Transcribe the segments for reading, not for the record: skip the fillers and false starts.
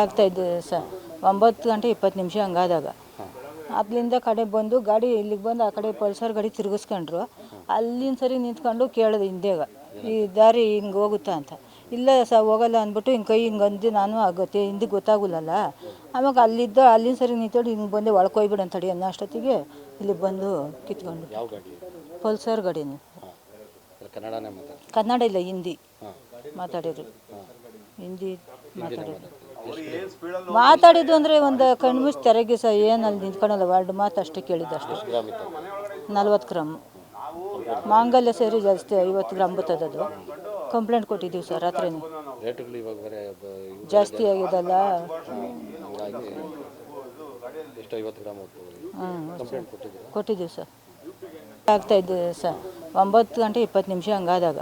ಆಗ್ತಾಯಿದ್ದೆ sir 9:20 ಹಂಗಾದಾಗ ಅಲ್ಲಿಂದ ಕಡೆ ಬಂದು ಗಾಡಿ ಇಲ್ಲಿಗೆ ಬಂದು ಆ ಕಡೆ ಪಲ್ಸರ್ ಗಾಡಿ ತಿರುಗಿಸ್ಕೊಂಡ್ರು. ಅಲ್ಲಿಂದ ಸರಿ ನಿಂತ್ಕೊಂಡು ಕೇಳಿದೆ ಹಿಂದೆಗ ಈ ದಾರಿ ಹಿಂಗೆ ಹೋಗುತ್ತಾ ಅಂತ. ಇಲ್ಲ ಹೋಗಲ್ಲ ಅಂದ್ಬಿಟ್ಟು ಹಿಂಗೆ ಕೈ ಹಿಂಗೆ ಅಂದು ನಾನು ಆಗುತ್ತೆ ಹಿಂದಿಗೆ ಗೊತ್ತಾಗಲ್ಲಲ್ಲ. ಆವಾಗ ಅಲ್ಲಿಂದ ಸರಿ ನಿಂತ್ಕೊಂಡು ಹಿಂಗೆ ಬಂದೆ ಒಳಗೆ ಹೋಗ್ಬಿಡು ಅಂತಡಿ ಅನ್ನೋ ಅಷ್ಟೊತ್ತಿಗೆ ಇಲ್ಲಿಗೆ ಬಂದು ಕಿತ್ಕೊಂಡು. ಯಾವ ಗಾಡಿ? ಪಲ್ಸರ್ ಗಾಡಿನ. ಕನ್ನಡನೇ ಕನ್ನಡ ಇಲ್ಲ, ಹಿಂದಿ ಮಾತಾಡಿದ್ರು. ಹಿಂದಿ ಮಾತಾಡಿದ್ದು ಅಂದರೆ ಒಂದು ಕಣ್ಮುಚ್ಚಿ ತೆರೆಗೆ ಸಹ ಏನು ಅಲ್ಲಿ ನಿಂತ್ಕೊಳ್ಳಲ್ಲ, ಎರಡು ಮಾತು ಅಷ್ಟೇ ಕೇಳಿದ್ದು ಅಷ್ಟೇ. 40 ಗ್ರಾಮ್ ಮಾಂಗಲ್ಯ ಸೇರಿ ಜಾಸ್ತಿ 50 ಗ್ರಾಮ್ ಬರ್ತದದು. ಕಂಪ್ಲೇಂಟ್ ಕೊಟ್ಟಿದ್ದೀವಿ ಸರ್ ರಾತ್ರಿನೇ. ರೇಟುಗಳು ಇವಾಗ ಬೇರೆ ಜಾಸ್ತಿ ಆಗಿದಲ್ಲ. ಎಷ್ಟು 50 ಗ್ರಾಮ್ ಕಂಪ್ಲೇಂಟ್ ಕೊಟ್ಟಿದ್ದೀವಿ ಸರ್. ಆಗ್ತಾಯಿದ್ದೆ ಸರ್ 9:20 ಹಂಗಾದಾಗ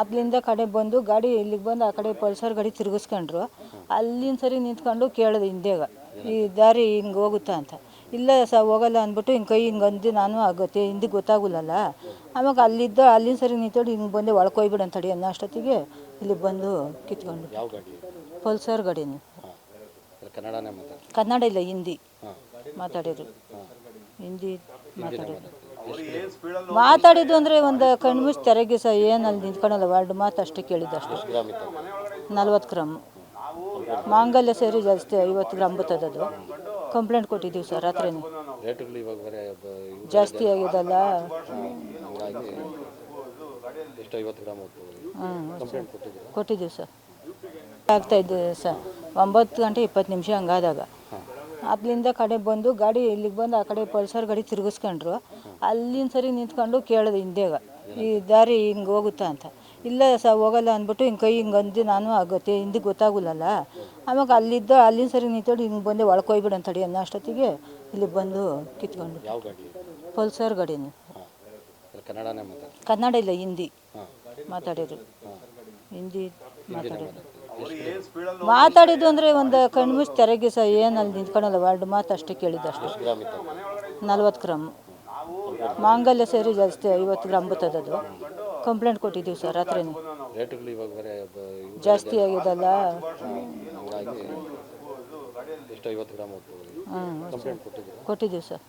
ಅಲ್ಲಿಂದ ಕಡೆ ಬಂದು ಗಾಡಿ ಇಲ್ಲಿಗೆ ಬಂದು ಆ ಕಡೆ ಪಲ್ಸರ್ ಗಾಡಿ ತಿರುಗಿಸ್ಕೊಂಡ್ರು. ಅಲ್ಲಿಂದ ಸರಿ ನಿಂತ್ಕೊಂಡು ಕೇಳಿದೆ ಹಿಂದೆಗ ಈ ದಾರಿ ಹಿಂಗೆ ಹೋಗುತ್ತಾ ಅಂತ. ಇಲ್ಲ ಹೋಗಲ್ಲ ಅಂದ್ಬಿಟ್ಟು ಹಿಂಗೆ ಕೈ ಹಿಂಗೆ ಅಂದು ನಾನು ಆಗುತ್ತೆ ಹಿಂದಿಗೆ ಗೊತ್ತಾಗಲ್ಲಲ್ಲ. ಆವಾಗ ಅಲ್ಲಿಂದ ಸರಿ ನಿಂತ್ಕೊಂಡು ಹಿಂಗೆ ಬಂದೆ ಒಳಗೆ ಹೋಗ್ಬಿಡು ಅಂತಡಿ ಅನ್ನೋ ಅಷ್ಟೊತ್ತಿಗೆ ಇಲ್ಲಿಗೆ ಬಂದು ಕಿತ್ಕೊಂಡು. ಯಾವ ಗಾಡಿ? ಪಲ್ಸರ್ ಗಾಡಿನ. ಕನ್ನಡನೇ ಕನ್ನಡ ಇಲ್ಲ, ಹಿಂದಿ ಮಾತಾಡಿದ್ರು. ಹಿಂದಿ ಮಾತಾಡಿದ್ದು ಅಂದರೆ ಒಂದು ಕಣ್ಮುಚ್ಚಿ ತೆರೆಗೆ ಸಹ ಏನು ಅಲ್ಲಿ ನಿಂತ್ಕೊಳ್ಳಲ್ಲ, ಎರಡು ಮಾತು ಅಷ್ಟೇ ಕೇಳಿದ್ದು ಅಷ್ಟೇ. 40 ಗ್ರಾಮ್ ಮಾಂಗಲ್ಯ ಸೇರಿ ಜಾಸ್ತಿ 50 ಗ್ರಾಮ್ ಬರ್ತದದು. ಕಂಪ್ಲೇಂಟ್ ಕೊಟ್ಟಿದ್ದೀವಿ ಸರ್ ರಾತ್ರಿನೇ. ರೇಟುಗಳು ಇವಾಗ ಬೇರೆ ಜಾಸ್ತಿ ಆಗಿದಲ್ಲ. ಎಷ್ಟು 50 ಗ್ರಾಮ್ ಕಂಪ್ಲೇಂಟ್ ಕೊಟ್ಟಿದ್ದೀವಿ ಸರ್. ಆಗ್ತಾಯಿದ್ದೆ ಸರ್ 9:20 ಹಂಗಾದಾಗ ಅಲ್ಲಿಂದ ಕಡೆ ಬಂದು ಗಾಡಿ ಇಲ್ಲಿಗೆ ಬಂದು ಆ ಕಡೆ ಪಲ್ಸರ್ ಗಾಡಿ ತಿರುಗಿಸ್ಕೊಂಡ್ರು. ಅಲ್ಲಿಂದ ಸರಿ ನಿಂತ್ಕೊಂಡು ಕೇಳಿದೆ ಹಿಂದೆಗ ಈ ದಾರಿ ಹಿಂಗೆ ಹೋಗುತ್ತಾ ಅಂತ. ಇಲ್ಲ ಹೋಗಲ್ಲ ಅಂದ್ಬಿಟ್ಟು ಹಿಂಗೆ ಕೈ ಹಿಂಗೆ ಅಂದು ನಾನು ಆಗುತ್ತೆ ಹಿಂದಿಗೆ ಗೊತ್ತಾಗಲ್ಲಲ್ಲ. ಆವಾಗ ಅಲ್ಲಿಂದ ಸರಿ ನಿಂತ್ಕೊಂಡು ಹಿಂಗೆ ಬಂದೆ ಒಳಗೆ ಹೋಗ್ಬಿಡು ಅಂತಡಿ ಅನ್ನೋ ಅಷ್ಟೊತ್ತಿಗೆ ಇಲ್ಲಿಗೆ ಬಂದು ಕಿತ್ಕೊಂಡು. ಯಾವ ಗಾಡಿ? ಪಲ್ಸರ್ ಗಾಡಿನ. ಕನ್ನಡನೇ ಕನ್ನಡ ಇಲ್ಲ, ಹಿಂದಿ ಮಾತಾಡಿದ್ರು. ಹಿಂದಿ ಮಾತಾಡಿದ್ದು ಅಂದರೆ ಒಂದು ಕಣ್ಮುಚ್ಚಿ ತೆರೆಗೆ ಸಹ ಏನು ಅಲ್ಲಿ ನಿಂತ್ಕೊಳ್ಳಲ್ಲ, ಎರಡು ಮಾತು ಅಷ್ಟೇ ಕೇಳಿದ್ದು ಅಷ್ಟೇ. 40 ಗ್ರಾಮ್ ಮಾಂಗಲ್ಯ ಸೇರಿ ಜಾಸ್ತಿ 50 ಗ್ರಾಮ್ ಬರ್ತದದು. ಕಂಪ್ಲೇಂಟ್ ಕೊಟ್ಟಿದ್ದೀವಿ ಸರ್ ರಾತ್ರಿನೇ. ರೇಟುಗಳು ಇವಾಗ ಬೇರೆ ಜಾಸ್ತಿ ಆಗಿದಲ್ಲ. ಎಷ್ಟು 50 ಗ್ರಾಮ್ ಕೊಟ್ಟಿದ್ದೀವಿ ಸರ್.